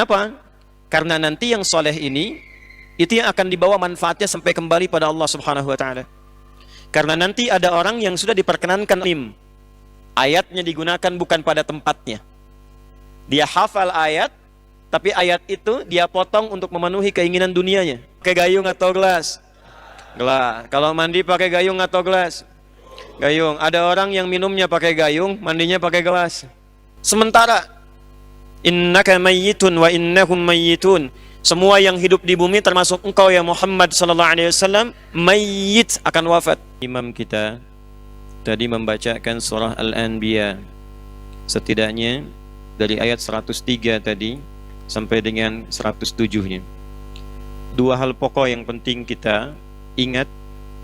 Kenapa? Karena nanti yang soleh ini, itu yang akan dibawa manfaatnya sampai kembali pada Allah Subhanahu wa Ta'ala. Karena nanti ada orang yang sudah diperkenankan alim, ayatnya digunakan bukan pada tempatnya. Dia hafal ayat, tapi ayat itu dia potong untuk memenuhi keinginan dunianya. Pakai gayung atau gelas? Gelas. Kalau mandi pakai gayung atau gelas? Gayung. Ada orang yang minumnya pakai gayung, mandinya pakai gelas. Sementara innaka mayyitun wa innahum mayyitun. Semua yang hidup di bumi termasuk engkau ya Muhammad sallallahu alaihi wasallam mayyit, akan wafat. Imam kita tadi membacakan surah Al-Anbiya setidaknya dari ayat 103 tadi sampai dengan 107-nya. Dua hal pokok yang penting kita ingat,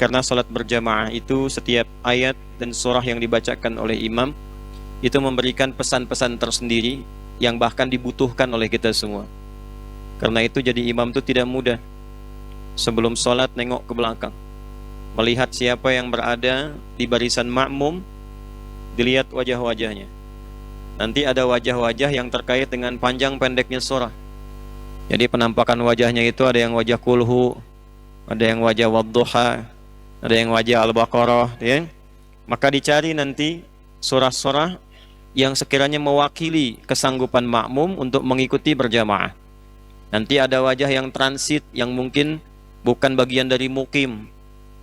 karena salat berjamaah itu setiap ayat dan surah yang dibacakan oleh imam itu memberikan pesan-pesan tersendiri yang bahkan dibutuhkan oleh kita semua. Karena itu jadi imam itu tidak mudah. Sebelum salat nengok ke belakang, melihat siapa yang berada di barisan makmum, dilihat wajah-wajahnya. Nanti ada wajah-wajah yang terkait dengan panjang pendeknya surah. Jadi penampakan wajahnya itu ada yang wajah kulhu, ada yang wajah wadduha, ada yang wajah Al-Baqarah, ya. Maka dicari nanti surah-surah yang sekiranya mewakili kesanggupan makmum untuk mengikuti berjamaah. Nanti ada wajah yang transit, yang mungkin bukan bagian dari mukim.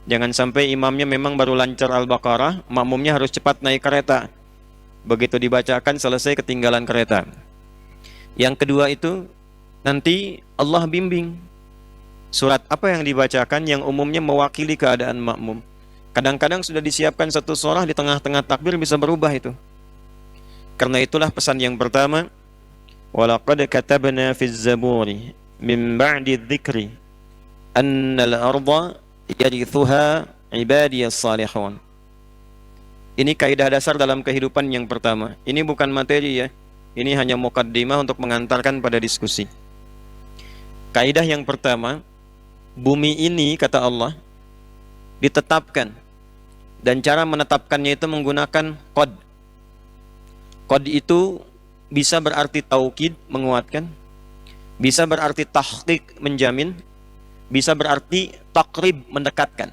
Jangan sampai imamnya memang baru lancar Al-Baqarah, makmumnya harus cepat naik kereta. Begitu dibacakan selesai ketinggalan kereta. Yang kedua itu nanti Allah bimbing surat apa yang dibacakan yang umumnya mewakili keadaan makmum. Kadang-kadang sudah disiapkan satu surah, di tengah-tengah takbir bisa berubah itu. Karena itulah pesan yang pertama, walaqad katabna fiz zaburi min ba'di dzikri annal arda yarithuha ibadiyas salihun. Ini kaidah dasar dalam kehidupan yang pertama. Ini bukan materi ya. Ini hanya mukaddimah untuk mengantarkan pada diskusi. Kaidah yang pertama, bumi ini kata Allah ditetapkan, dan cara menetapkannya itu menggunakan qad. Qad itu bisa berarti taukid, menguatkan, bisa berarti tahqiq, menjamin, bisa berarti takrib, mendekatkan.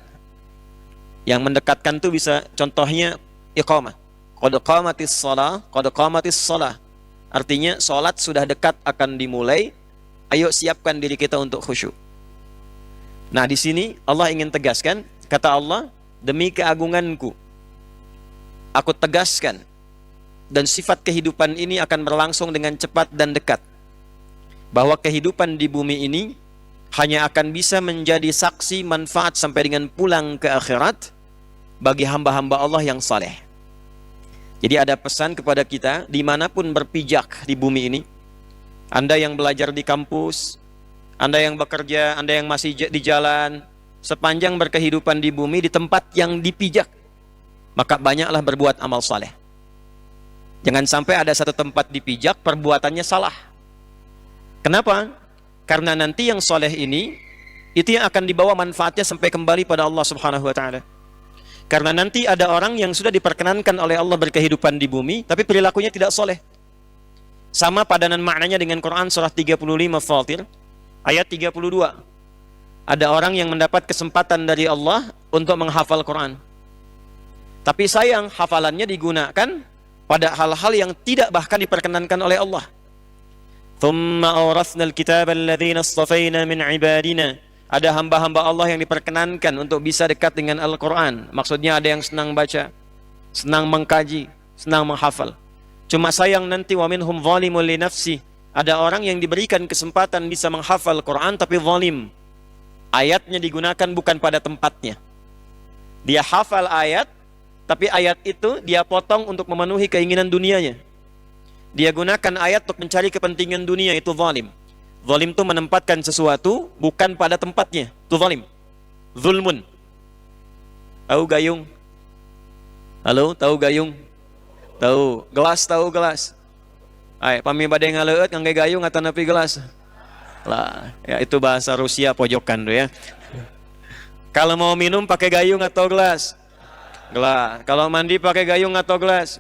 Yang mendekatkan itu bisa contohnya iqamah. Qad qamatis shalah, qad qamatis shalah. Artinya salat sudah dekat akan dimulai. Ayo siapkan diri kita untuk khusyuk. Nah, di sini Allah ingin tegaskan, kata Allah, demi keagunganku aku tegaskan, dan sifat kehidupan ini akan berlangsung dengan cepat dan dekat, bahwa kehidupan di bumi ini hanya akan bisa menjadi saksi manfaat sampai dengan pulang ke akhirat bagi hamba-hamba Allah yang saleh. Jadi ada pesan kepada kita dimanapun berpijak di bumi ini. Anda yang belajar di kampus, Anda yang bekerja, Anda yang masih di jalan, sepanjang berkehidupan di bumi, di tempat yang dipijak, maka banyaklah berbuat amal saleh. Jangan sampai ada satu tempat dipijak perbuatannya salah. Kenapa? Karena nanti yang soleh ini, itu yang akan dibawa manfaatnya sampai kembali pada Allah Subhanahu wa Ta'ala. Karena nanti ada orang yang sudah diperkenankan oleh Allah berkehidupan di bumi, tapi perilakunya tidak soleh. Sama padanan maknanya dengan Quran surah 35 Fatir ayat 32. Ada orang yang mendapat kesempatan dari Allah untuk menghafal Quran, tapi sayang hafalannya digunakan pada hal-hal yang tidak bahkan diperkenankan oleh Allah. Thumma awrathnal kitaba alladhina istafayna min ibadina. Ada hamba-hamba Allah yang diperkenankan untuk bisa dekat dengan Al-Quran. Maksudnya ada yang senang baca, senang mengkaji, senang menghafal. Cuma sayang nanti wa minhum zalimun li nafsi. Ada orang yang diberikan kesempatan bisa menghafal Quran tapi zalim. Ayatnya digunakan bukan pada tempatnya. Dia hafal ayat, tapi ayat itu dia potong untuk memenuhi keinginan dunianya. Dia gunakan ayat untuk mencari kepentingan dunia, itu zalim. Zalim itu menempatkan sesuatu bukan pada tempatnya, itu zalim. Zulmun. Tahu gayung? Halo, tahu gayung? Tahu. Gelas, tahu gelas? Ay, pami badai ngaleut ngangge gayung atau nepi gelas? Lah, ya itu bahasa Rusia pojokan tuh ya. Kalau mau minum pakai gayung atau gelas? Gelas. Kalau mandi pakai gayung atau gelas?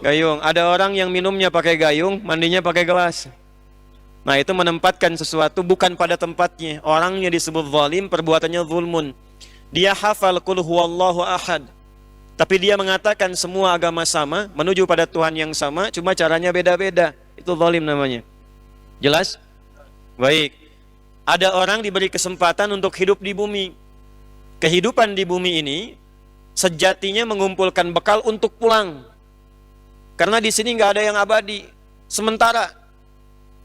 Gayung. Ada orang yang minumnya pakai gayung, mandinya pakai gelas. Nah, itu menempatkan sesuatu bukan pada tempatnya. Orangnya disebut zalim, perbuatannya zulmun. Dia hafal qul huwallahu ahad, tapi dia mengatakan semua agama sama, menuju pada Tuhan yang sama, cuma caranya beda-beda. Itu zalim namanya. Jelas? Baik. Ada orang diberi kesempatan untuk hidup di bumi. Kehidupan di bumi ini sejatinya mengumpulkan bekal untuk pulang. Karena di sini nggak ada yang abadi. Sementara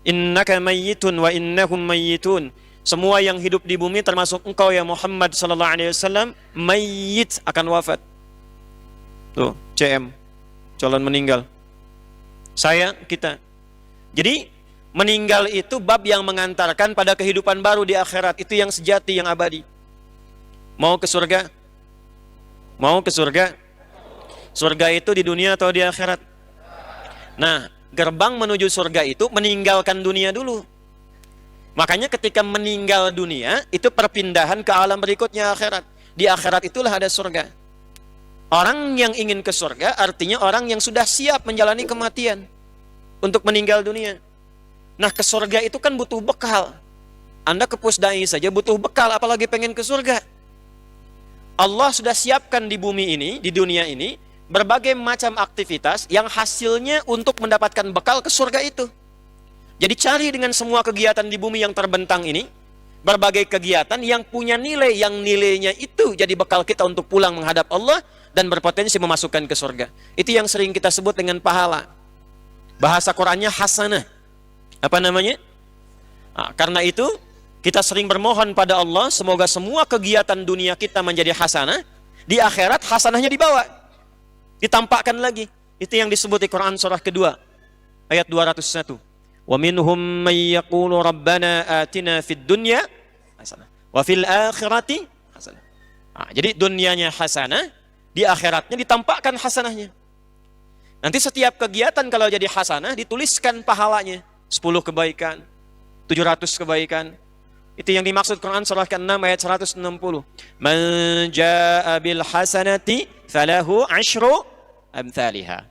innaka mayyitun wa innahum mayyitun. Semua yang hidup di bumi termasuk engkau ya Muhammad sallallahu alaihi wasallam mayyit, akan wafat. Tuh, CM, calon meninggal. Saya, kita. Jadi meninggal itu bab yang mengantarkan pada kehidupan baru di akhirat. Itu yang sejati, yang abadi. Mau ke surga? Mau ke surga? Surga itu di dunia atau di akhirat? Nah, gerbang menuju surga itu meninggalkan dunia dulu. Makanya ketika meninggal dunia, itu perpindahan ke alam berikutnya, akhirat. Di akhirat itulah ada surga. Orang yang ingin ke surga artinya orang yang sudah siap menjalani kematian untuk meninggal dunia. Nah, ke surga itu kan butuh bekal. Anda ke pusdai saja butuh bekal, apalagi pengen ke surga. Allah sudah siapkan di bumi ini, di dunia ini, berbagai macam aktivitas yang hasilnya untuk mendapatkan bekal ke surga itu. Jadi cari dengan semua kegiatan di bumi yang terbentang ini, berbagai kegiatan yang punya nilai, yang nilainya itu jadi bekal kita untuk pulang menghadap Allah dan berpotensi memasukkan ke surga. Itu yang sering kita sebut dengan pahala. Bahasa Qur'annya hasanah. Apa namanya? Nah, karena itu kita sering bermohon pada Allah semoga semua kegiatan dunia kita menjadi hasanah, di akhirat hasanahnya dibawa, ditampakkan lagi. Itu yang disebut di Quran surah kedua ayat 201. Wa minhum may yaqulu rabbana atina fid dunya hasanah wa fil akhirati hasanah. Nah, jadi dunianya hasanah, di akhiratnya ditampakkan hasanahnya. Nanti setiap kegiatan kalau jadi hasanah dituliskan pahalanya, 10 kebaikan, 700 kebaikan. Itu yang dimaksud Quran surah ke-6 ayat 160. Man jaa bil hasanati falahu 10 amsalha.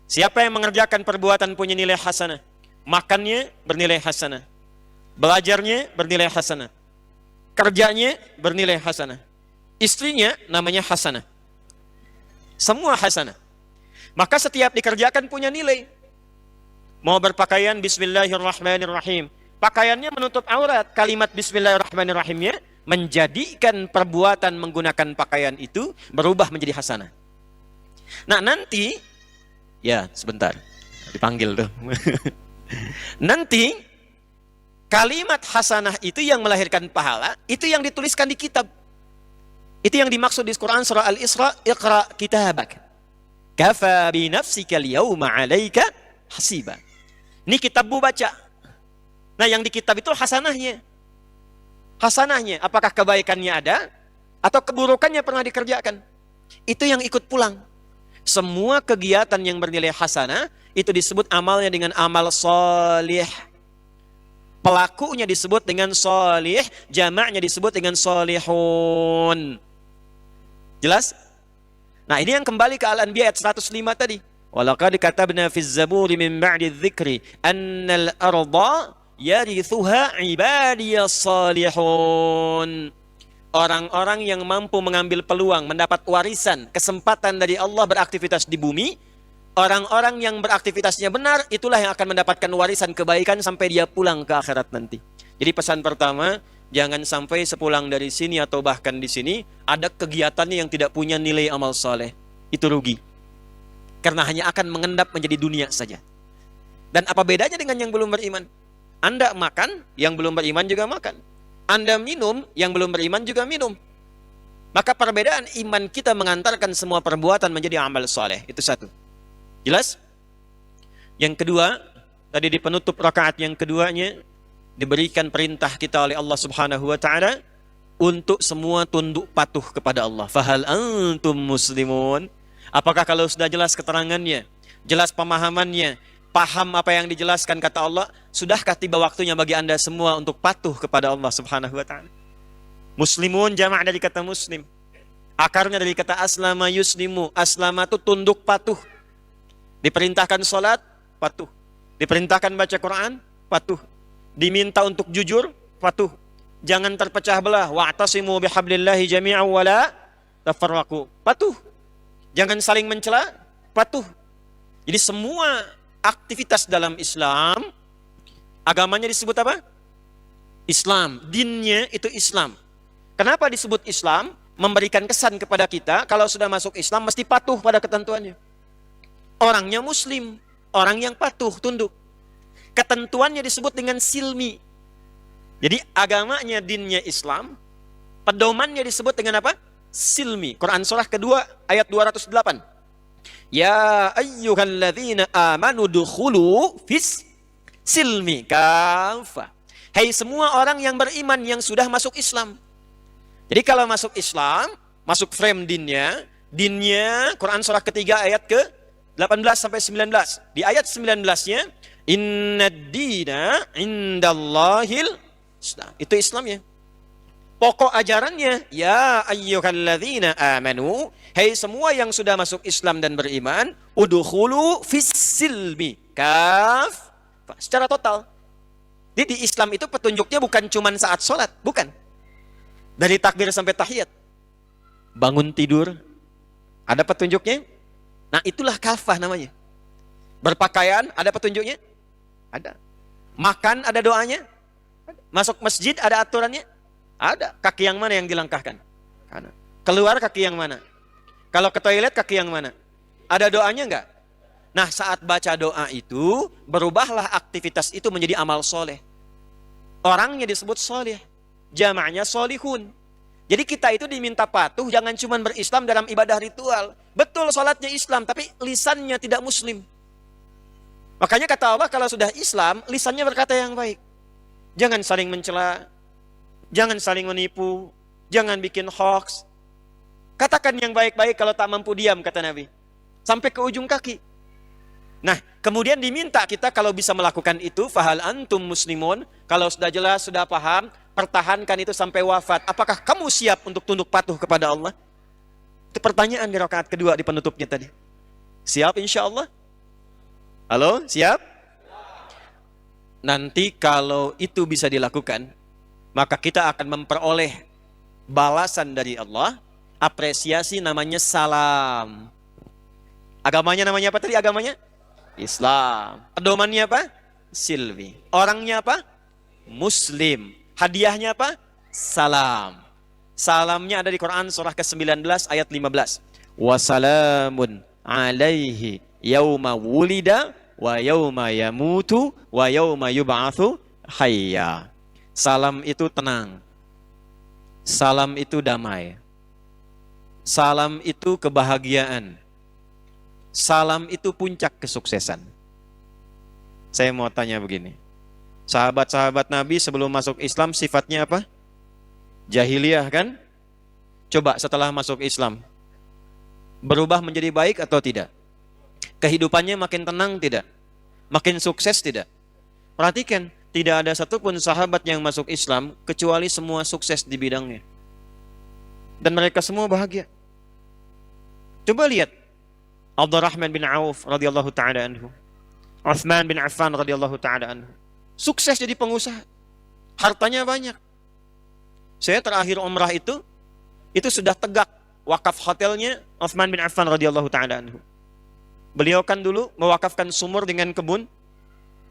Siapa yang mengerjakan perbuatan punya nilai hasanah, makannya bernilai hasanah, belajarnya bernilai hasanah, kerjanya bernilai hasanah, istrinya namanya hasanah, semua hasanah. Maka setiap dikerjakan punya nilai. Mau berpakaian, bismillahirrahmanirrahim, pakaiannya menutup aurat, kalimat bismillahirrahmanirrahimnya menjadikan perbuatan menggunakan pakaian itu berubah menjadi hasanah. Nah, nanti ya sebentar dipanggil tuh. Nanti kalimat hasanah itu yang melahirkan pahala, itu yang dituliskan di kitab. Itu yang dimaksud di Quran surah Al-Isra, Iqra kitabak kafa bi nafsika al-yawma 'alaika hasiba. Ini kitabmu baca. Nah, yang di kitab itu hasanahnya. Hasanahnya, apakah kebaikannya ada atau keburukannya pernah dikerjakan? Itu yang ikut pulang. Semua kegiatan yang bernilai hasanah itu disebut amalnya dengan amal solih. Pelakunya disebut dengan solih, jamaknya disebut dengan solihun. Jelas? Nah, ini yang kembali ke Al-Anbiya ayat 105 tadi. Walaqad katabna fiz zaburi min ba'di dzikri annal arda yarithuha ibadiyas salihun. Orang-orang yang mampu mengambil peluang, mendapat warisan, kesempatan dari Allah beraktivitas di bumi, orang-orang yang beraktivitasnya benar, itulah yang akan mendapatkan warisan kebaikan sampai dia pulang ke akhirat nanti. Jadi pesan pertama, jangan sampai sepulang dari sini atau bahkan di sini ada kegiatannya yang tidak punya nilai amal soleh. Itu rugi. Karena hanya akan mengendap menjadi dunia saja. Dan apa bedanya dengan yang belum beriman? Anda makan, yang belum beriman juga makan. Anda minum, yang belum beriman juga minum. Maka perbedaan iman kita mengantarkan semua perbuatan menjadi amal soleh. Itu satu. Jelas? Yang kedua, tadi di penutup rakaat yang keduanya, diberikan perintah kita oleh Allah Subhanahu wa ta'ala untuk semua tunduk patuh kepada Allah. Fahal antum muslimun? Apakah kalau sudah jelas keterangannya, jelas pemahamannya, paham apa yang dijelaskan kata Allah, sudahkah tiba waktunya bagi Anda semua untuk patuh kepada Allah Subhanahu wa ta'ala? Muslimun jamak dari kata muslim. Akarnya dari kata aslama yuslimu. Aslama itu tunduk patuh. Diperintahkan sholat, patuh. Diperintahkan baca Quran, patuh. Diminta untuk jujur, patuh. Jangan terpecah belah. Wa'tasimu bihablillahi jami'an wa la tafarraqu. Patuh. Jangan saling mencela, patuh. Jadi semua aktivitas dalam Islam, agamanya disebut apa? Islam. Dinnya itu Islam. Kenapa disebut Islam? Memberikan kesan kepada kita, kalau sudah masuk Islam mesti patuh pada ketentuannya. Orangnya Muslim, orang yang patuh, tunduk. Ketentuannya disebut dengan silmi. Jadi agamanya, dinnya Islam, pedomannya disebut dengan apa? Silmi. Quran surah kedua ayat 208. Ya ayyuhalladzina amanu dukhulu fis silmi kafa. Hai semua orang yang beriman yang sudah masuk Islam. Jadi kalau masuk Islam, masuk frame dinnya Quran surah ketiga ayat ke 18 sampai 19. Di ayat 19-nya, innad dina indallahil Islam. Itu Islamnya. Pokok ajarannya, ya ayyuhalladzina amanu, hai semua yang sudah masuk Islam dan beriman, udkhulu fis silmi kaf. Secara total. Jadi di Islam itu petunjuknya bukan cuma saat sholat, bukan. Dari takbir sampai tahiyat. Bangun tidur, ada petunjuknya. Nah itulah kafah namanya. Berpakaian, ada petunjuknya? Ada. Makan, ada doanya? Masuk masjid, ada aturannya? Ada. Kaki yang mana yang dilangkahkan? Kanan. Keluar kaki yang mana? Kalau ke toilet kaki yang mana? Ada doanya enggak? Nah saat baca doa itu, berubahlah aktivitas itu menjadi amal soleh. Orangnya disebut soleh. Jamaknya solihun. Jadi kita itu diminta patuh, jangan cuma berislam dalam ibadah ritual. Betul sholatnya Islam, tapi lisannya tidak Muslim. Makanya kata Allah, kalau sudah Islam, lisannya berkata yang baik. Jangan saling mencela, jangan saling menipu, jangan bikin hoax. Katakan yang baik-baik kalau tak mampu diam, kata Nabi. Sampai ke ujung kaki. Nah, kemudian diminta kita kalau bisa melakukan itu, fahal antum muslimun, kalau sudah jelas, sudah paham, pertahankan itu sampai wafat. Apakah kamu siap untuk tunduk patuh kepada Allah? Itu pertanyaan di rakaat kedua di penutupnya tadi. Siap insya Allah? Halo, siap? Nanti kalau itu bisa dilakukan, maka kita akan memperoleh balasan dari Allah, apresiasi namanya salam. Agamanya namanya apa tadi agamanya? Islam. Pedomannya apa? Silmi. Orangnya apa? Muslim. Hadiahnya apa? Salam. Salamnya ada di Quran surah ke-19 ayat 15. Wassalamun alaihi yauma wulida wa yauma yamutu wa yauma yub'atsu hayya. Salam itu tenang. Salam itu damai. Salam itu kebahagiaan. Salam itu puncak kesuksesan. Saya mau tanya begini. Sahabat-sahabat Nabi sebelum masuk Islam sifatnya apa? Jahiliyah kan? Coba setelah masuk Islam, berubah menjadi baik atau tidak? Kehidupannya makin tenang tidak? Makin sukses tidak? Perhatikan, tidak ada satupun sahabat yang masuk Islam kecuali semua sukses di bidangnya. Dan mereka semua bahagia. Coba lihat Abdurrahman bin Auf radhiyallahu taala anhu, Utsman bin Affan radhiyallahu taala anhu. Sukses jadi pengusaha. Hartanya banyak. Saya terakhir umrah itu sudah tegak wakaf hotelnya Utsman bin Affan radhiyallahu taala anhu. Beliau kan dulu mewakafkan sumur dengan kebun,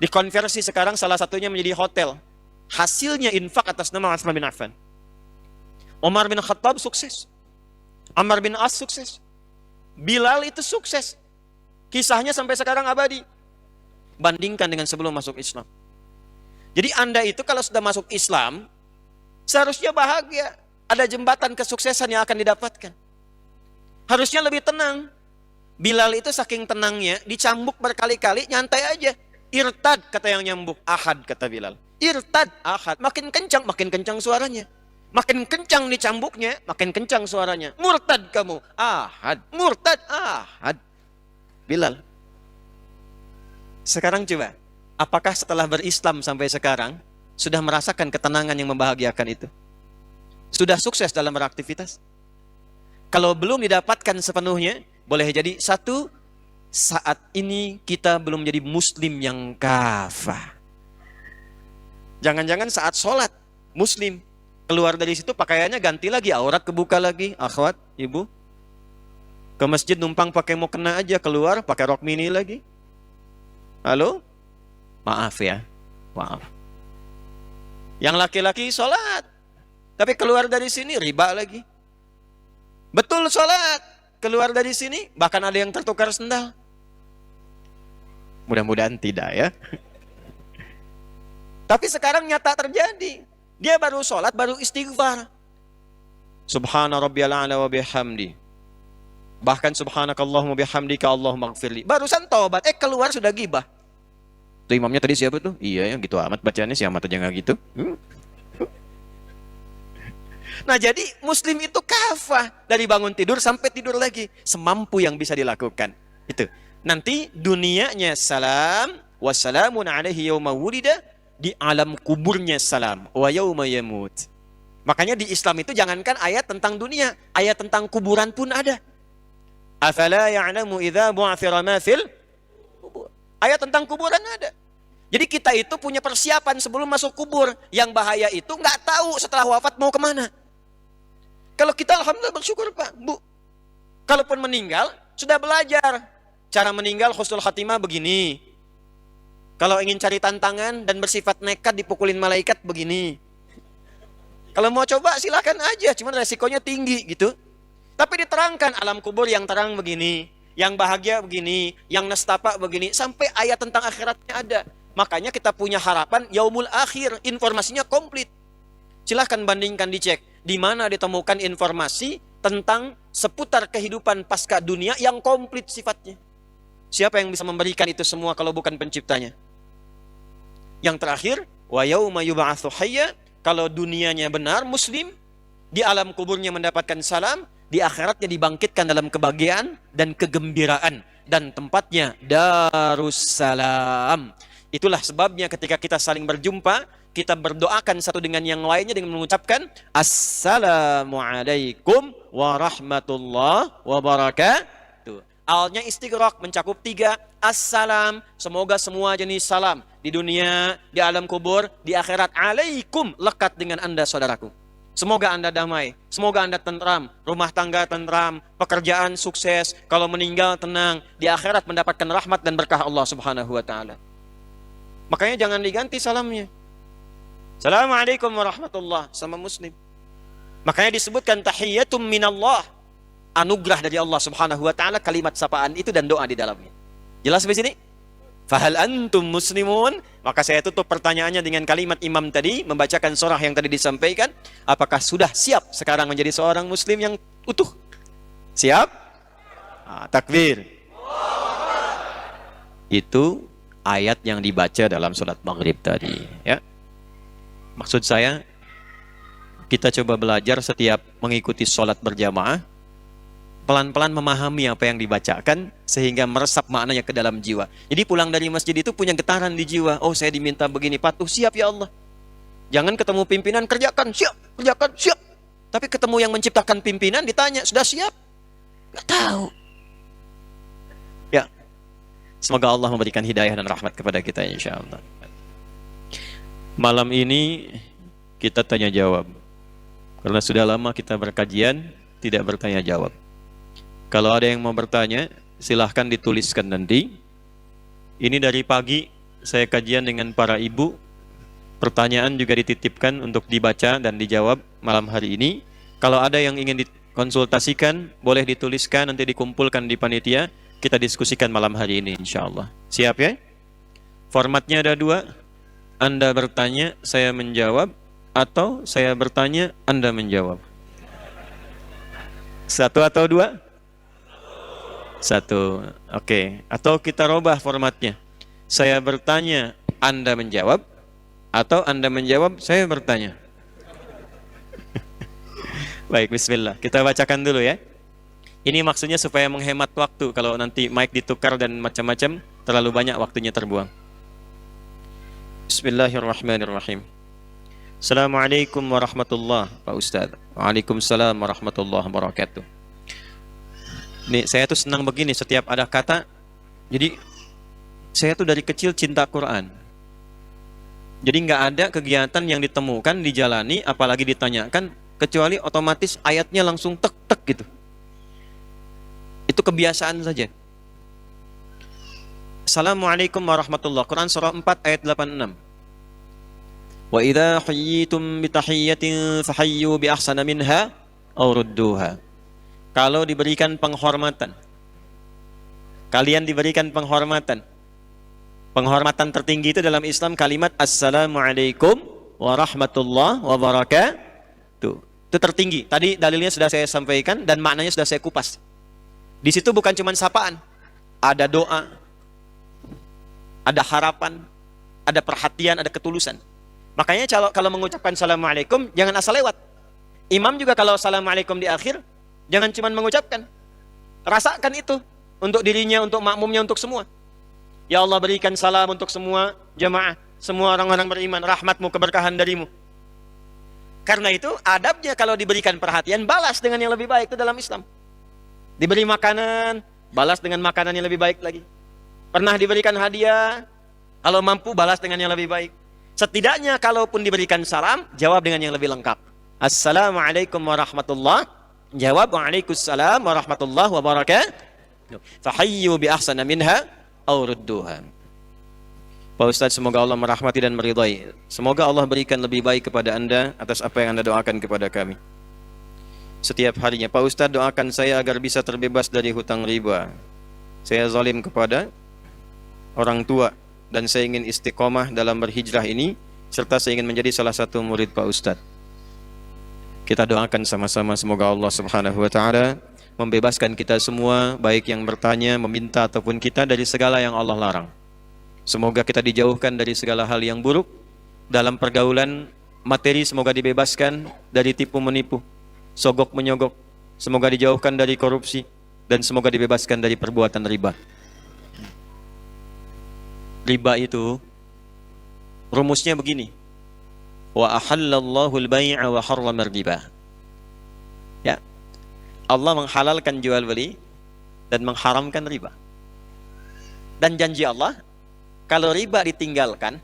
dikonversi sekarang salah satunya menjadi hotel. Hasilnya infak atas nama Utsman bin Affan. Umar bin Khattab sukses. Amr bin As sukses. Bilal itu sukses. Kisahnya sampai sekarang abadi. Bandingkan dengan sebelum masuk Islam. Jadi Anda itu kalau sudah masuk Islam, seharusnya bahagia. Ada jembatan kesuksesan yang akan didapatkan. Harusnya lebih tenang. Bilal itu saking tenangnya, dicambuk berkali-kali, nyantai aja. Irtad, kata yang nyambuk. Ahad, kata Bilal. Irtad, ahad. Makin kencang suaranya. Makin kencang dicambuknya, makin kencang suaranya. Murtad kamu, ahad. Murtad, ahad. Bilal. Sekarang coba, apakah setelah berislam sampai sekarang, sudah merasakan ketenangan yang membahagiakan itu? Sudah sukses dalam beraktivitas? Kalau belum didapatkan sepenuhnya, boleh jadi satu, saat ini kita belum menjadi muslim yang kafah. Jangan-jangan saat sholat muslim, keluar dari situ pakaiannya ganti lagi, aurat kebuka lagi. Akhwat, ibu, ke masjid numpang pakai mukena aja, keluar pakai rok mini lagi. Halo? Maaf ya, maaf. Yang laki-laki sholat, tapi keluar dari sini riba lagi. Betul sholat, keluar dari sini bahkan ada yang tertukar sendal. Mudah-mudahan tidak ya. Tapi sekarang nyata terjadi. Dia baru sholat, baru istighfar. Subhana rabbiyal a'la wa bihamdi. Bahkan subhanakallahumma bihamdika Allahumma gfirli. Barusan taubat, keluar sudah gibah. Tuh imamnya tadi siapa tuh? Iya ya, gitu amat bacaannya, si amat aja nggak gitu. Nah jadi muslim itu kafah dari bangun tidur sampai tidur lagi, semampu yang bisa dilakukan. Itu. Nanti dunianya salam, wassalamun alaihi yawma wulida, di alam kuburnya salam, wa yawma yamut. Makanya di Islam itu jangankan ayat tentang dunia, ayat tentang kuburan pun ada. Afala ya'lamu idza bu'athira ma fil kubur. Ayat tentang kuburan ada. Jadi kita itu punya persiapan sebelum masuk kubur. Yang bahaya itu nggak tahu setelah wafat mau kemana. Kalau kita alhamdulillah bersyukur Pak, Bu. Kalaupun meninggal, sudah belajar. Cara meninggal husnul khatimah begini. Kalau ingin cari tantangan dan bersifat nekat dipukulin malaikat begini. Kalau mau coba silakan aja, cuman resikonya tinggi gitu. Tapi diterangkan alam kubur yang terang begini, yang bahagia begini, yang nestapa begini, sampai ayat tentang akhiratnya ada. Makanya kita punya harapan yaumul akhir, informasinya komplit. Silahkan bandingkan, dicek di mana ditemukan informasi tentang seputar kehidupan pasca dunia yang komplit sifatnya. Siapa yang bisa memberikan itu semua kalau bukan penciptanya? Yang terakhir, wa yauma yub'atsu hayya, kalau dunianya benar muslim, di alam kuburnya mendapatkan salam, di akhiratnya dibangkitkan dalam kebahagiaan dan kegembiraan, dan tempatnya Darussalam. Itulah sebabnya ketika kita saling berjumpa, kita berdoakan satu dengan yang lainnya dengan mengucapkan Assalamualaikum warahmatullahi wabarakatuh. Alnya istighraq, mencakup 3. Assalam, semoga semua jenis salam di dunia, di alam kubur, di akhirat. Alaikum, lekat dengan Anda saudaraku. Semoga Anda damai, semoga Anda tentram, rumah tangga tentram, pekerjaan sukses, kalau meninggal tenang, di akhirat mendapatkan rahmat dan berkah Allah Subhanahu wa taala. Makanya jangan diganti salamnya. Assalamualaikum warahmatullah sama muslim. Makanya disebutkan tahiyatum minallah, anugerah dari Allah Subhanahu wa taala, kalimat sapaan itu dan doa di dalamnya. Jelas sampai sini? Fahal antum muslimun? Maka saya tutup pertanyaannya dengan kalimat imam tadi, membacakan surah yang tadi disampaikan. Apakah sudah siap sekarang menjadi seorang muslim yang utuh? Siap? Takbir. Itu ayat yang dibaca dalam sholat maghrib tadi, ya. Maksud saya, kita coba belajar setiap mengikuti sholat berjamaah, pelan-pelan memahami apa yang dibacakan sehingga meresap maknanya ke dalam jiwa. Jadi pulang dari masjid itu punya getaran di jiwa. Oh, saya diminta begini, patuh, siap ya Allah. Jangan ketemu pimpinan, kerjakan, siap, kerjakan, siap. Tapi ketemu yang menciptakan pimpinan, ditanya, sudah siap? Gak tahu. Ya, semoga Allah memberikan hidayah dan rahmat kepada kita insyaallah. Malam ini kita tanya jawab. Karena sudah lama kita berkajian, tidak bertanya jawab. Kalau ada yang mau bertanya, silahkan dituliskan nanti. Ini dari pagi saya kajian dengan para ibu. Pertanyaan juga dititipkan untuk dibaca dan dijawab malam hari ini. Kalau ada yang ingin dikonsultasikan, boleh dituliskan, nanti dikumpulkan di panitia. Kita diskusikan malam hari ini insyaallah. Siap ya? Formatnya ada 2. Anda bertanya, saya menjawab. Atau saya bertanya, Anda menjawab. 1 atau 2? 1, oke. Atau kita robah formatnya. Saya bertanya, Anda menjawab. Atau Anda menjawab, saya bertanya. Baik, bismillah. Kita bacakan dulu ya. Ini maksudnya supaya menghemat waktu. Kalau nanti mic ditukar dan macam-macam, terlalu banyak waktunya terbuang. Bismillahirrahmanirrahim. Assalamualaikum warahmatullahi wabarakatuh, Pak Ustaz. Waalaikumsalam warahmatullahi wabarakatuh. Nih, saya tuh senang begini setiap ada kata. Jadi saya tuh dari kecil cinta Quran. Jadi nggak ada kegiatan yang ditemukan, dijalani, apalagi ditanyakan, kecuali otomatis ayatnya langsung tek-tek gitu. Itu kebiasaan saja. Assalamualaikum warahmatullahi wabarakatuh. Quran surah 4 ayat 86. Wa idza hayyitum bi tahiyyatin fahayyu bi ahsana minha aw rudduha. Kalau diberikan penghormatan, kalian diberikan penghormatan. Penghormatan tertinggi itu dalam Islam kalimat Assalamualaikum warahmatullahi wabarakatuh. Itu tertinggi. Tadi dalilnya sudah saya sampaikan dan maknanya sudah saya kupas. Di situ bukan cuma sapaan, ada doa, ada harapan, ada perhatian, ada ketulusan. Makanya kalau mengucapkan Assalamualaikum jangan asal lewat. Imam juga kalau Assalamualaikum di akhir jangan cuma mengucapkan. Rasakan itu untuk dirinya, untuk makmumnya, untuk semua. Ya Allah, berikan salam untuk semua jamaah, semua orang-orang beriman, rahmatmu, keberkahan darimu. Karena itu adabnya kalau diberikan perhatian, balas dengan yang lebih baik. Itu dalam Islam. Diberi makanan, balas dengan makanan yang lebih baik lagi. Pernah diberikan hadiah, kalau mampu balas dengan yang lebih baik. Setidaknya kalaupun diberikan salam, jawab dengan yang lebih lengkap. Assalamualaikum warahmatullahi wabarakatuh. Jawab waalaikumsalam warahmatullahi wabarakatuh. Fahayyu bi ahsana minha aw rudduha. Pak Ustaz, semoga Allah merahmati dan meridai. Semoga Allah berikan lebih baik kepada Anda atas apa yang Anda doakan kepada kami setiap harinya. Pak Ustaz, doakan saya agar bisa terbebas dari hutang riba. Saya zalim kepada orang tua dan saya ingin istiqomah dalam berhijrah ini, serta saya ingin menjadi salah satu murid Pak Ustaz. Kita doakan sama-sama semoga Allah Subhanahu wa taala membebaskan kita semua, baik yang bertanya, meminta ataupun kita, dari segala yang Allah larang. Semoga kita dijauhkan dari segala hal yang buruk dalam pergaulan materi. Semoga dibebaskan dari tipu menipu, sogok menyogok. Semoga dijauhkan dari korupsi dan semoga dibebaskan dari perbuatan riba. Riba itu rumusnya begini: wa ahallallahu al-bai'a wa harrama riba. Ya, Allah menghalalkan jual beli dan mengharamkan riba. Dan janji Allah, kalau riba ditinggalkan,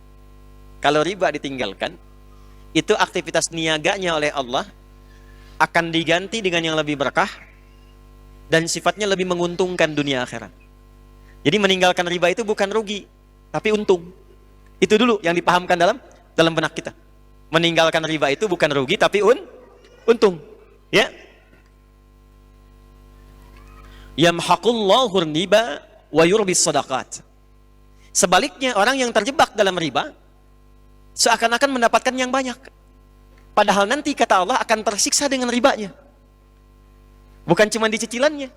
itu aktivitas niaganya oleh Allah akan diganti dengan yang lebih berkah dan sifatnya lebih menguntungkan dunia akhirat. Jadi meninggalkan riba itu bukan rugi, tapi untung. Itu dulu yang dipahamkan dalam benak kita. Meninggalkan riba itu bukan rugi, tapi untung. Ya. Yamhaqullahu riba wa yurbis shadaqat. Sebaliknya, orang yang terjebak dalam riba seakan-akan mendapatkan yang banyak, padahal nanti kata Allah akan tersiksa dengan ribanya. Bukan cuma di cicilannya,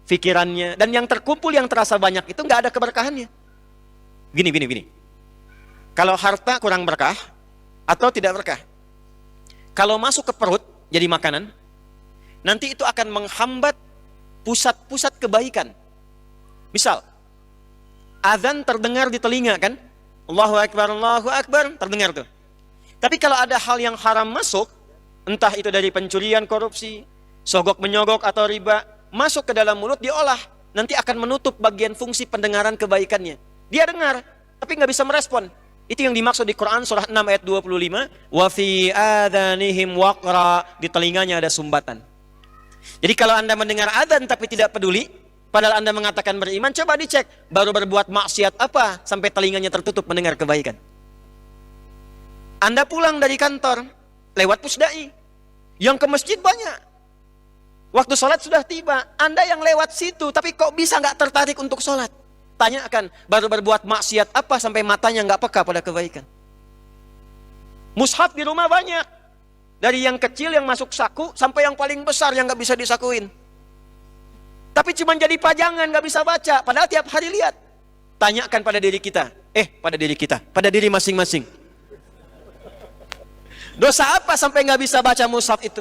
pikirannya, dan yang terkumpul yang terasa banyak itu nggak ada keberkahannya. Gini. Kalau harta kurang berkah atau tidak berkah, kalau masuk ke perut jadi makanan, nanti itu akan menghambat pusat-pusat kebaikan. Misal, azan terdengar di telinga kan? Allahu Akbar, terdengar tuh. Tapi kalau ada hal yang haram masuk, entah itu dari pencurian, korupsi, sogok menyogok atau riba, masuk ke dalam mulut, diolah, nanti akan menutup bagian fungsi pendengaran kebaikannya. Dia dengar, tapi nggak bisa merespon. Itu yang dimaksud di Quran surah 6 ayat 25, wa fi adhanihim waqra, di telinganya ada sumbatan. Jadi kalau Anda mendengar adzan tapi tidak peduli, padahal Anda mengatakan beriman, coba dicek baru berbuat maksiat apa sampai telinganya tertutup mendengar kebaikan. Anda pulang dari kantor lewat pusdai, yang ke masjid banyak, waktu sholat sudah tiba, Anda yang lewat situ tapi kok bisa nggak tertarik untuk sholat? Tanyakan, baru berbuat maksiat apa sampai matanya nggak peka pada kebaikan? Mushaf di rumah banyak, dari yang kecil yang masuk saku sampai yang paling besar yang nggak bisa disakuin. Tapi cuma jadi pajangan, nggak bisa baca. Padahal tiap hari lihat. Tanyakan pada diri kita. Pada diri masing-masing. Dosa apa sampai nggak bisa baca mushaf itu?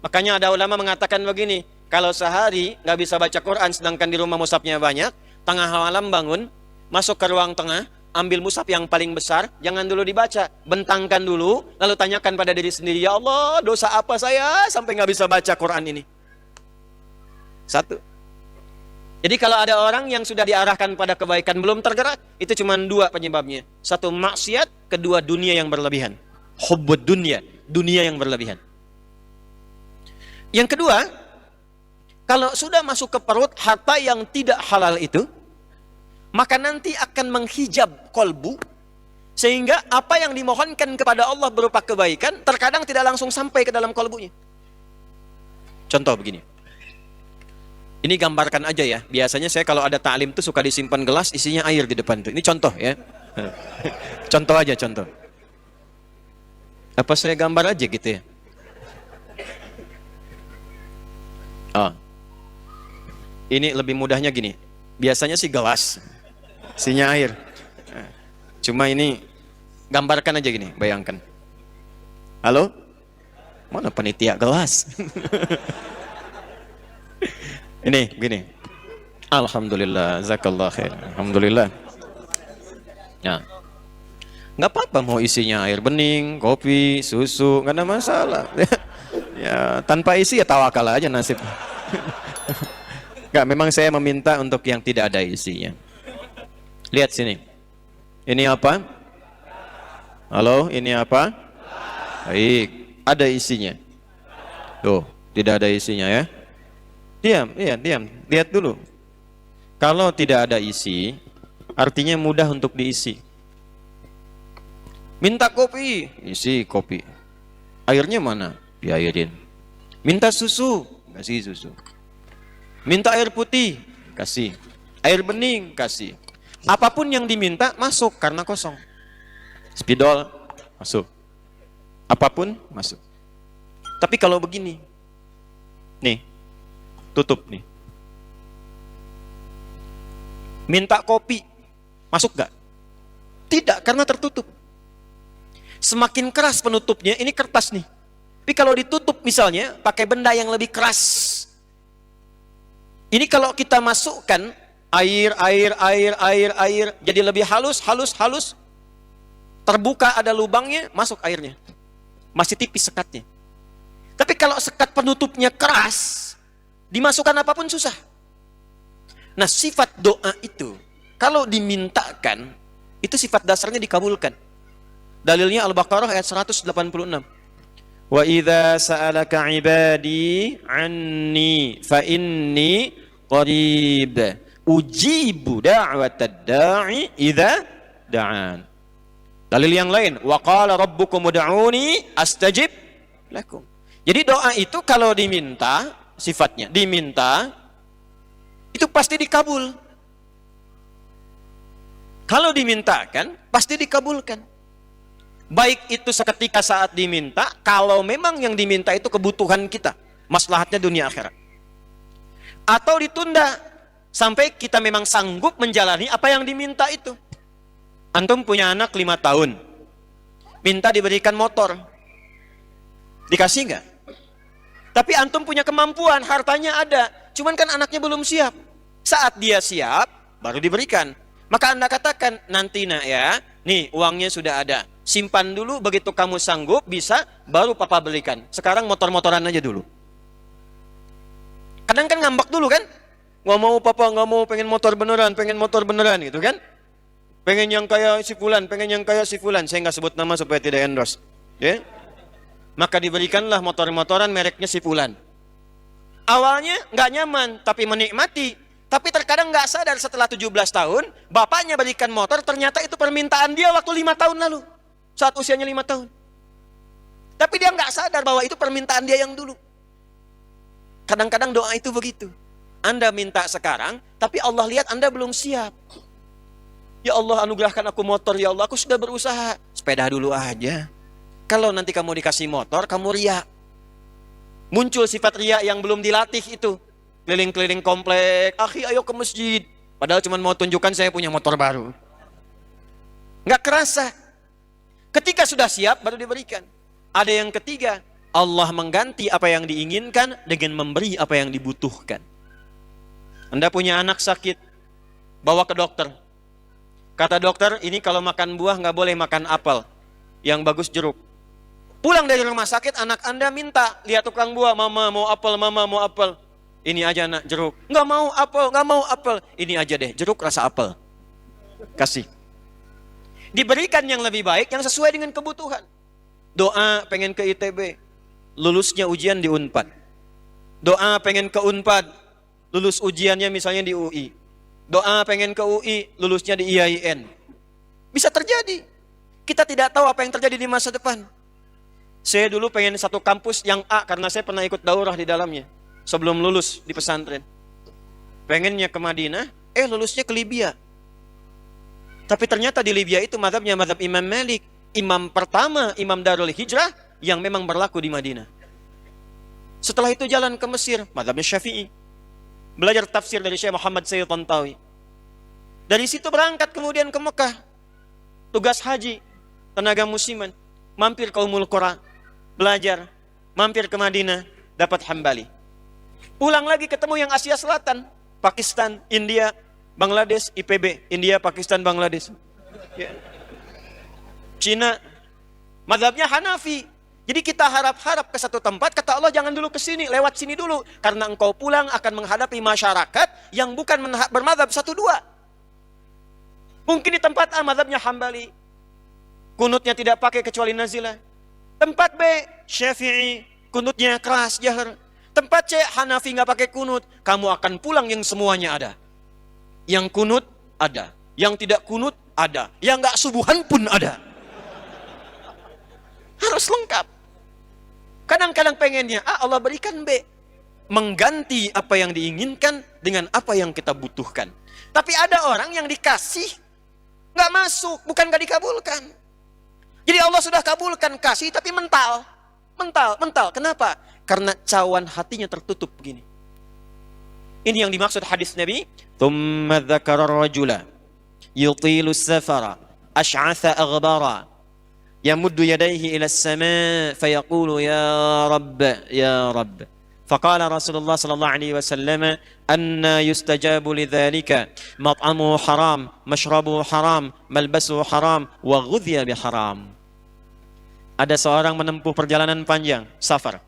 Makanya ada ulama mengatakan begini, kalau sehari nggak bisa baca Quran, sedangkan di rumah mushafnya banyak, tengah malam bangun, masuk ke ruang tengah, ambil mushaf yang paling besar, jangan dulu dibaca, bentangkan dulu, lalu tanyakan pada diri sendiri, ya Allah, dosa apa saya sampai nggak bisa baca Quran ini? Satu. Jadi kalau ada orang yang sudah diarahkan pada kebaikan belum tergerak, itu cuma dua penyebabnya. Satu maksiat, kedua dunia yang berlebihan. Hubbud dunia, dunia yang berlebihan. Yang kedua, kalau sudah masuk ke perut harta yang tidak halal itu, maka nanti akan menghijab kolbu, sehingga apa yang dimohonkan kepada Allah berupa kebaikan, terkadang tidak langsung sampai ke dalam kolbunya. Contoh begini. Ini gambarkan aja ya. Biasanya saya kalau ada ta'lim tuh suka disimpan gelas isinya air di depan tuh. Ini contoh ya. Contoh aja contoh. Apa saya gambar aja gitu ya? Oh. Ini lebih mudahnya gini. Biasanya sih gelas isinya air. Cuma ini gambarkan aja gini, bayangkan. Halo? Mana panitia gelas? Ini begini. Alhamdulillah, zakallah khair. Alhamdulillah. Ya. Nggak apa-apa mau isinya air bening, kopi, susu, nggak ada masalah. Ya, tanpa isi ya tawakal aja nasib. Nggak, memang saya meminta untuk yang tidak ada isinya. Lihat sini. Ini apa? Halo, ini apa? Baik, ada isinya. Tuh, tidak ada isinya ya. Diam, iya, diam. Lihat dulu. Kalau tidak ada isi, artinya mudah untuk diisi. Minta kopi, isi kopi. Airnya mana? Diairin. Minta susu, kasih susu. Minta air putih, kasih. Air bening, kasih. Apapun yang diminta, masuk karena kosong. Spidol, masuk. Apapun, masuk. Tapi kalau begini, nih, tutup nih. Minta kopi, masuk gak? Tidak, karena tertutup. Semakin keras penutupnya, ini kertas nih. Tapi kalau ditutup misalnya, pakai benda yang lebih keras. Ini kalau kita masukkan air, jadi lebih halus, terbuka ada lubangnya, masuk airnya. Masih tipis sekatnya. Tapi kalau sekat penutupnya keras, dimasukkan apapun susah. Nah, sifat doa itu kalau dimintakan, itu sifat dasarnya dikabulkan. Dalilnya Al-Baqarah ayat 186. Wa idza sa'alaka 'ibadi 'anni fa inni qarib ujibu da'watad da'i idza da'an. Dalil yang lain, wa qala rabbukum ud'uni astajib lakum. Jadi doa itu kalau diminta, sifatnya diminta itu pasti dikabul. Kalau dimintakan pasti dikabulkan. Baik itu seketika saat diminta, kalau memang yang diminta itu kebutuhan kita, maslahatnya dunia akhirat. Atau ditunda sampai kita memang sanggup menjalani apa yang diminta itu. Antum punya anak 5 tahun, minta diberikan motor, dikasih nggak? Tapi antum punya kemampuan, hartanya ada, cuman kan anaknya belum siap. Saat dia siap, baru diberikan. Maka anda katakan, nanti nak ya, nih uangnya sudah ada, simpan dulu, begitu kamu sanggup, bisa, baru papa belikan. Sekarang motor-motoran aja dulu. Kadang kan ngambek dulu kan, nggak mau papa, nggak mau, pengen motor beneran gitu kan. Pengen yang kayak si fulan, saya nggak sebut nama supaya tidak endorse. Ya? Maka diberikanlah motor-motoran mereknya si fulan. Awalnya nggak nyaman, tapi menikmati. Tapi terkadang nggak sadar setelah 17 tahun, bapaknya berikan motor, ternyata itu permintaan dia waktu 5 tahun lalu. Saat usianya 5 tahun. Tapi dia nggak sadar bahwa itu permintaan dia yang dulu. Kadang-kadang doa itu begitu. Anda minta sekarang, tapi Allah lihat Anda belum siap. Ya Allah, anugerahkan aku motor, ya Allah, aku sudah berusaha. Sepeda dulu aja. Kalau nanti kamu dikasih motor, kamu riak. Muncul sifat riak yang belum dilatih itu. Keliling-keliling komplek, akhi ayo ke masjid. Padahal cuma mau tunjukkan saya punya motor baru. Nggak kerasa. Ketika sudah siap, baru diberikan. Ada yang ketiga, Allah mengganti apa yang diinginkan dengan memberi apa yang dibutuhkan. Anda punya anak sakit, bawa ke dokter. Kata dokter, ini kalau makan buah nggak boleh makan apel. Yang bagus jeruk. Pulang dari rumah sakit, anak Anda minta, lihat tukang buah, mama mau apel, mama mau apel. Ini aja nak jeruk. Nggak mau apel, nggak mau apel. Ini aja deh, jeruk rasa apel. Kasih. Diberikan yang lebih baik, yang sesuai dengan kebutuhan. Doa pengen ke ITB, lulusnya ujian di Unpad. Doa pengen ke Unpad, lulus ujiannya misalnya di UI. Doa pengen ke UI, lulusnya di IAIN. Bisa terjadi. Kita tidak tahu apa yang terjadi di masa depan. Saya dulu pengen satu kampus yang A karena saya pernah ikut daurah di dalamnya. Sebelum lulus di pesantren. Pengennya ke Madinah, lulusnya ke Libya. Tapi ternyata di Libya itu mazhabnya mazhab Imam Malik. Imam pertama, Imam Darul Hijrah yang memang berlaku di Madinah. Setelah itu jalan ke Mesir, mazhabnya Syafi'i. Belajar tafsir dari Syekh Muhammad Sayyid Tantawi. Dari situ berangkat kemudian ke Mekah. Tugas haji, tenaga musiman. Mampir ke Ummul Qura, belajar. Mampir ke Madinah, dapat Hambali. Pulang lagi ketemu yang Asia Selatan, Pakistan, India, Bangladesh, IPB, India, Pakistan, Bangladesh. Ya. Cina, mazhabnya Hanafi. Jadi kita harap-harap ke satu tempat, kata Allah jangan dulu ke sini, lewat sini dulu. Karena engkau pulang akan menghadapi masyarakat yang bukan bermazhab 1-2. Mungkin di tempat A mazhabnya Hambali. Kunutnya tidak pakai kecuali nazilah. Tempat B, Syafi'i, kunutnya keras, jahar. Tempat C, Hanafi nggak pakai kunut. Kamu akan pulang yang semuanya ada. Yang kunut ada. Yang tidak kunut ada. Yang nggak subuhan pun ada. Harus lengkap. Kadang-kadang pengennya A, Allah berikan B. Mengganti apa yang diinginkan dengan apa yang kita butuhkan. Tapi ada orang yang dikasih nggak masuk, bukan nggak dikabulkan. Jadi Allah sudah kabulkan kasih tapi mental. Kenapa? Karena cawan hatinya tertutup begini. Ini yang dimaksud hadis Nabi. Thumma dzakara ar-rajula yutilu as-safara ash'atha aghbara yamuddu yadayhi ila as-sama' fayaqulu ya Rabb. Faqala Rasulullah sallallahu alaihi wasallam anna yustajabu lidzalika mat'amuhu haram, mashrabuhu haram, malbasuhu haram wa ghudhiya biharam. Ada seorang menempuh perjalanan panjang, safar.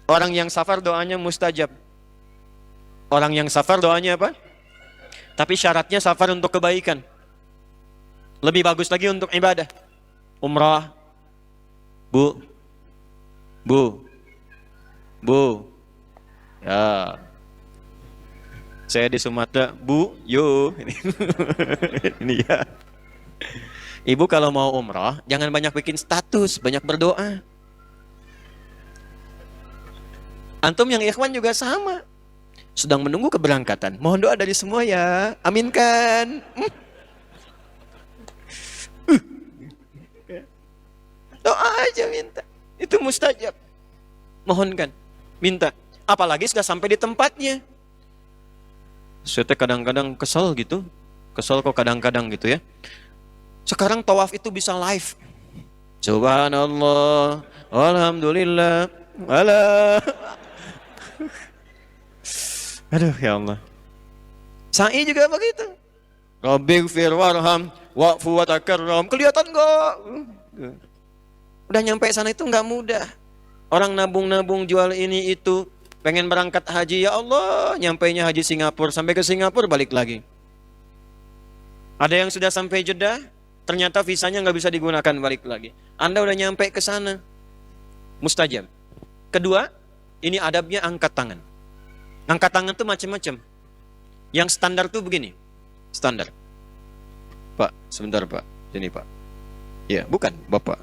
Orang yang safar doanya mustajab. Orang yang safar doanya apa? Tapi syaratnya safar untuk kebaikan. Lebih bagus lagi untuk ibadah. Umrah. Bu. Ya. Saya di Sumatera, Bu, yo. Ini ya. Ibu kalau mau umrah, jangan banyak bikin status, banyak berdoa. Antum yang ikhwan juga sama. Sedang menunggu keberangkatan. Mohon doa dari semua ya. Aminkan. Doa aja minta. Itu mustajab. Mohonkan. Minta. Apalagi sudah sampai di tempatnya. Saya kadang-kadang kesel gitu. Kesel kok kadang-kadang gitu ya. Sekarang tawaf itu bisa live. Subhanallah, alhamdulillah, alah. Aduh ya Allah. Sa'i juga begitu. Rabbighfir warham wa'fu wa takarram. Kelihatan enggak? Udah nyampe sana itu enggak mudah. Orang nabung-nabung jual ini itu, pengen berangkat haji, ya Allah, nyampainya haji Singapura, sampai ke Singapura balik lagi. Ada yang sudah sampai Jeddah, ternyata visanya nggak bisa digunakan, balik lagi. Anda udah nyampe ke sana, mustajab. Kedua, ini adabnya angkat tangan. Angkat tangan tuh macam-macam. Yang standar tuh begini, standar. Pak, sebentar Pak, sini Pak. Ya, bukan Bapak.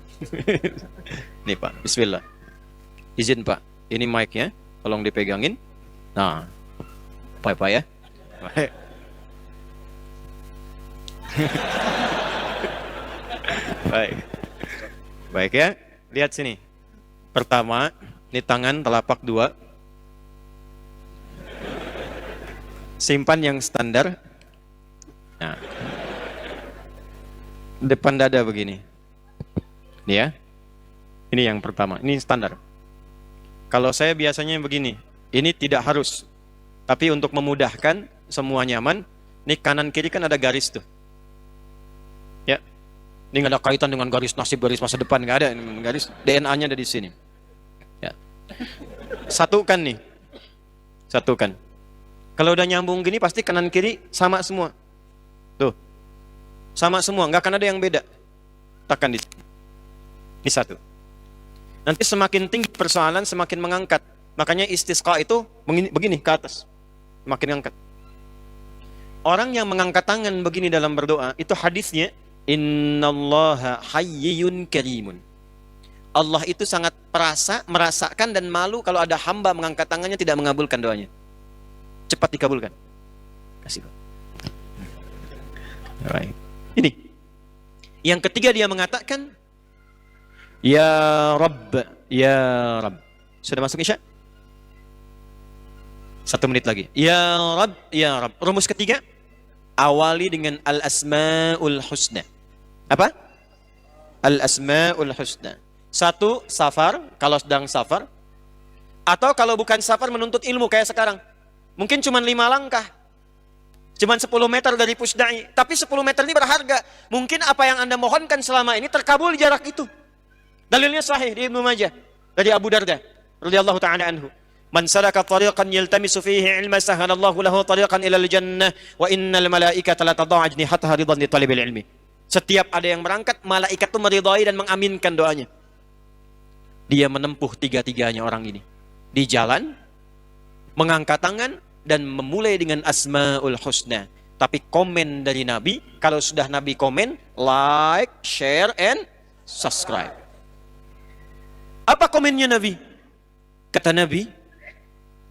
Nih Pak, Bismillah. Izin Pak, ini mic-nya, tolong dipegangin. Nah, Pak ya. Baik ya, lihat sini. Pertama, ini tangan telapak 2. Simpan yang standar. Nah, depan dada begini. Ini ya. Ini yang pertama, ini standar. Kalau saya biasanya begini, ini tidak harus. Tapi untuk memudahkan, semua nyaman, ini kanan kiri kan ada garis tuh. Ya, ini nggak ada kaitan dengan garis nasib, garis masa depan, nggak ada. Garis DNA-nya ada di sini. Ya. Satukan nih, Satukan. Kalau udah nyambung gini pasti kanan kiri sama semua. Tuh. Sama semua, nggak akan ada yang beda. Tekan di sini. Ini satu. Nanti semakin tinggi persoalan semakin mengangkat. Makanya istisqa itu begini ke atas. Makin angkat. Orang yang mengangkat tangan begini dalam berdoa, itu hadisnya innallaha hayyun karimun. Allah itu sangat merasakan dan malu kalau ada hamba mengangkat tangannya tidak mengabulkan doanya. Cepat dikabulkan. Kasih. Right. Ini. Yang ketiga dia mengatakan ya Rabb, ya Rabb. Sudah masuk Isya? 1 menit lagi. Ya Rabb, ya Rabb. Rumus ketiga, awali dengan al-asmaul husna. Apa? Al-asmaul husna. 1, safar, kalau sedang safar. Atau kalau bukan safar menuntut ilmu kayak sekarang. Mungkin cuma 5 langkah. Cuma 10 meter dari Pusdai. Tapi 10 meter ini berharga. Mungkin apa yang Anda mohonkan selama ini terkabul jarak itu. Dalilnya sahih di Ibnu Majah. Dari Abu Darda. Radhiyallahu ta'ala anhu. Man salaka tariqan yaltamisu fihi ilma sahalallahu lahu tariqan ilal jannah. Wa innal malaikata la tadau ajnihataha ridhan li talibil ilmi. Setiap ada yang berangkat, malaikat itu meridai dan mengaminkan doanya. Dia menempuh tiga-tiganya orang ini. Di jalan, mengangkat tangan, dan memulai dengan asmaul husna. Tapi komen dari Nabi, kalau sudah Nabi komen, like, share, and subscribe. Apa komennya Nabi? Kata Nabi,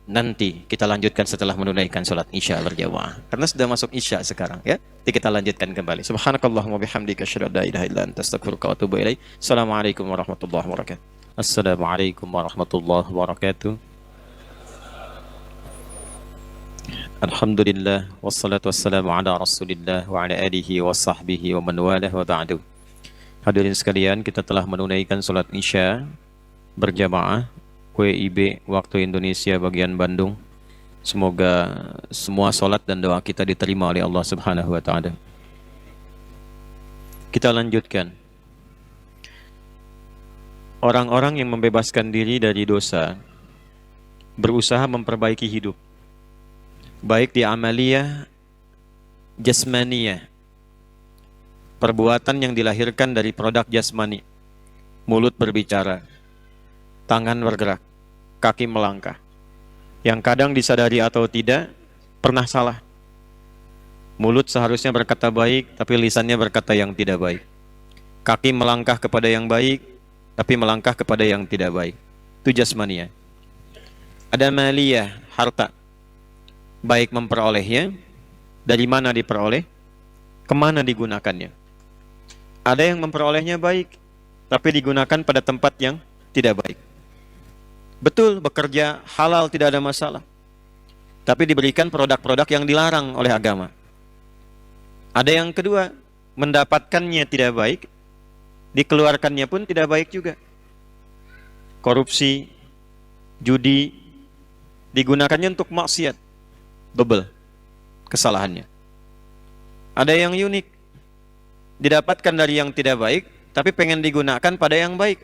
nanti kita lanjutkan setelah menunaikan sholat Isya berjamaah. Karena sudah masuk Isya sekarang ya. Nanti kita lanjutkan kembali. Subhanakallahumma bihamdika asyhadu an la ilaha illa anta astaghfiruka wa atubu ilaik. Assalamualaikum warahmatullahi wabarakatuh. Assalamualaikum warahmatullahi wabarakatuh. Alhamdulillah wassalatu wassalamu ala Rasulillah wa ala alihi wa sahbihi wa man walah wa ba'du. Hadirin sekalian, kita telah menunaikan salat Isya berjamaah WIB waktu Indonesia bagian Bandung. Semoga semua salat dan doa kita diterima oleh Allah Subhanahu wa taala. Kita lanjutkan. Orang-orang yang membebaskan diri dari dosa berusaha memperbaiki hidup, baik di amaliyah, jasmaniyah, perbuatan yang dilahirkan dari produk jasmani, mulut berbicara, tangan bergerak, kaki melangkah, yang kadang disadari atau tidak, pernah salah. Mulut seharusnya berkata baik, tapi lisannya berkata yang tidak baik. Kaki melangkah kepada yang baik, tapi melangkah kepada yang tidak baik. Itu jasmaniyah. Ada maliyah, harta. Baik memperolehnya, dari mana diperoleh, kemana digunakannya. Ada yang memperolehnya baik, tapi digunakan pada tempat yang tidak baik. Betul, bekerja halal tidak ada masalah, tapi diberikan produk-produk yang dilarang oleh agama. Ada yang kedua, mendapatkannya tidak baik, dikeluarkannya pun tidak baik juga. Korupsi, judi, digunakannya untuk maksiat. Double kesalahannya. Ada yang unik, didapatkan dari yang tidak baik, tapi pengen digunakan pada yang baik,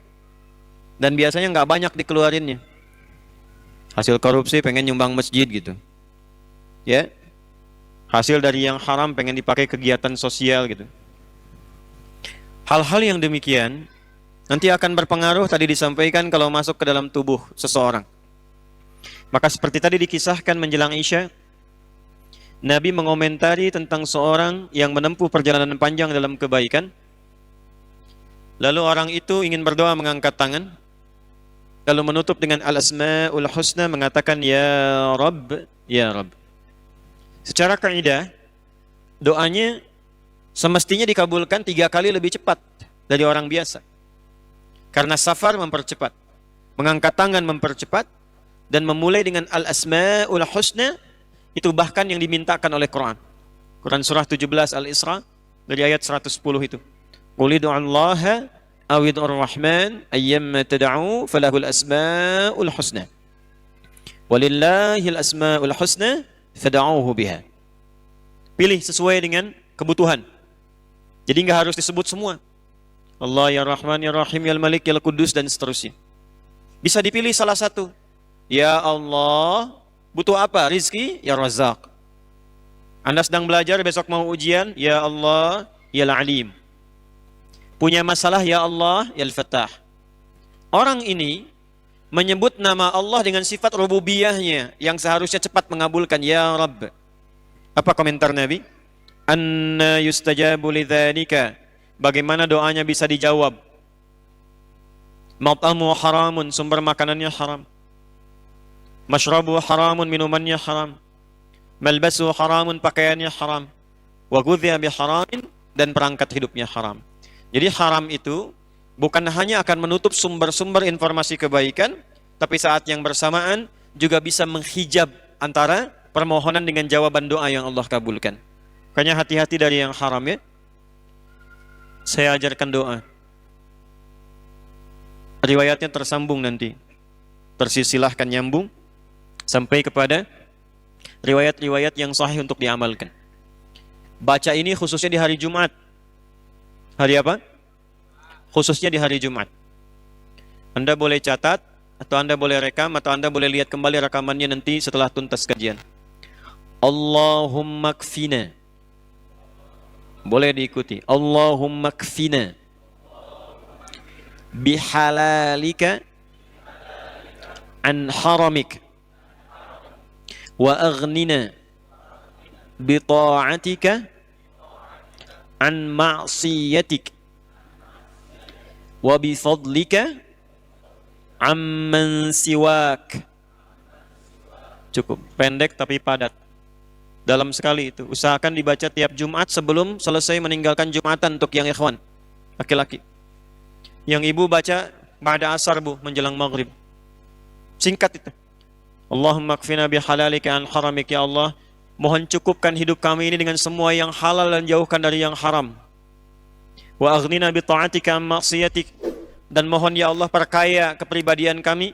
dan biasanya nggak banyak dikeluarinnya. Hasil korupsi pengen nyumbang masjid gitu, ya. Hasil dari yang haram pengen dipakai kegiatan sosial gitu. Hal-hal yang demikian nanti akan berpengaruh, tadi disampaikan, kalau masuk ke dalam tubuh seseorang. Maka seperti tadi dikisahkan menjelang Isya, Nabi mengomentari tentang seorang yang menempuh perjalanan panjang dalam kebaikan. Lalu orang itu ingin berdoa mengangkat tangan, lalu menutup dengan al-asmaul husna, mengatakan ya Rabb, ya Rabb. Secara kaidah, doanya semestinya dikabulkan 3 kali lebih cepat dari orang biasa. Karena safar mempercepat, mengangkat tangan mempercepat, dan memulai dengan al-asmaul husna itu bahkan yang dimintakan oleh Quran. Quran surah 17 Al-Isra dari ayat 110 itu. Qul ud'ullaha aw ud'ur rahman ayyamma tad'u falahul asmaul husna. Walillahil asmaul husna fad'uhu biha. Pilih sesuai dengan kebutuhan. Jadi enggak harus disebut semua. Allah ya Rahman ya Rahim ya Malik ya Qudus dan seterusnya. Bisa dipilih salah satu. Ya Allah Butuh apa? Rizki, ya Razzaq. Anda sedang belajar, besok mau ujian, ya Allah, ya Alim. Punya masalah, ya Allah, ya Al-Fattah. Orang ini menyebut nama Allah dengan sifat rububiyahnya yang seharusnya cepat mengabulkan, ya Rabb. Apa komentar Nabi? Anna yustajabu lidzalika. Bagaimana doanya bisa dijawab? Mat'amu haramun, sumber makanannya haram. Mashrabu haramun, minumannya haram. Malbasu haramun, pakaiannya haram. Wa ghudhiya bi haramin, dan perangkat hidupnya haram. Jadi haram itu bukan hanya akan menutup sumber-sumber informasi kebaikan, tapi saat yang bersamaan juga bisa menghijab antara permohonan dengan jawaban doa yang Allah kabulkan. Makanya hati-hati dari yang haram ya. Saya ajarkan doa. Riwayatnya tersambung nanti. Tersilsilahkan nyambung sampai kepada riwayat-riwayat yang sahih untuk diamalkan. Baca ini khususnya di hari Jumat. Hari apa? Khususnya di hari Jumat. Anda boleh catat, atau Anda boleh rekam, atau Anda boleh lihat kembali rekamannya nanti setelah tuntas kajian. Allahumma kfina. Boleh diikuti. Allahumma kfina bihalalika an haramik wa aghnina bita'atika an ma'siyatik wa bifadlika amman siwak. Cukup pendek tapi padat, dalam sekali itu. Usahakan dibaca tiap Jumat sebelum selesai meninggalkan Jumatan untuk yang ikhwan laki-laki. Yang ibu baca ba'da asar bu, menjelang maghrib. Singkat itu. Allahumma kfina bihalalika an haramik, ya Allah, mohon cukupkan hidup kami ini dengan semua yang halal dan jauhkan dari yang haram. Wa aghnina bi ta'atika an maksiatik, dan mohon ya Allah perkaya kepribadian kami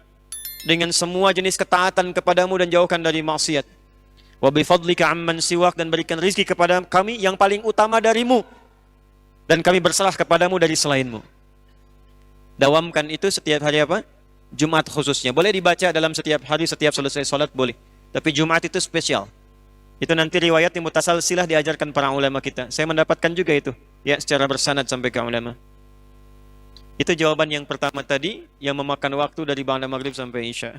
dengan semua jenis ketaatan kepadamu dan jauhkan dari maksiat. Wa bi fadlika amman siwak, dan berikan rizki kepada kami yang paling utama darimu, dan kami berserah kepadamu dari selainmu. Dawamkan itu setiap hari apa? Jumat khususnya. Boleh dibaca dalam setiap hari, setiap selesai sholat boleh. Tapi Jumat itu spesial. Itu nanti riwayat yang mutasalsilah diajarkan para ulama kita. Saya mendapatkan juga itu. Ya, secara bersanad sampai ke ulama. Itu jawaban yang pertama tadi, yang memakan waktu dari ba'da maghrib sampai isya.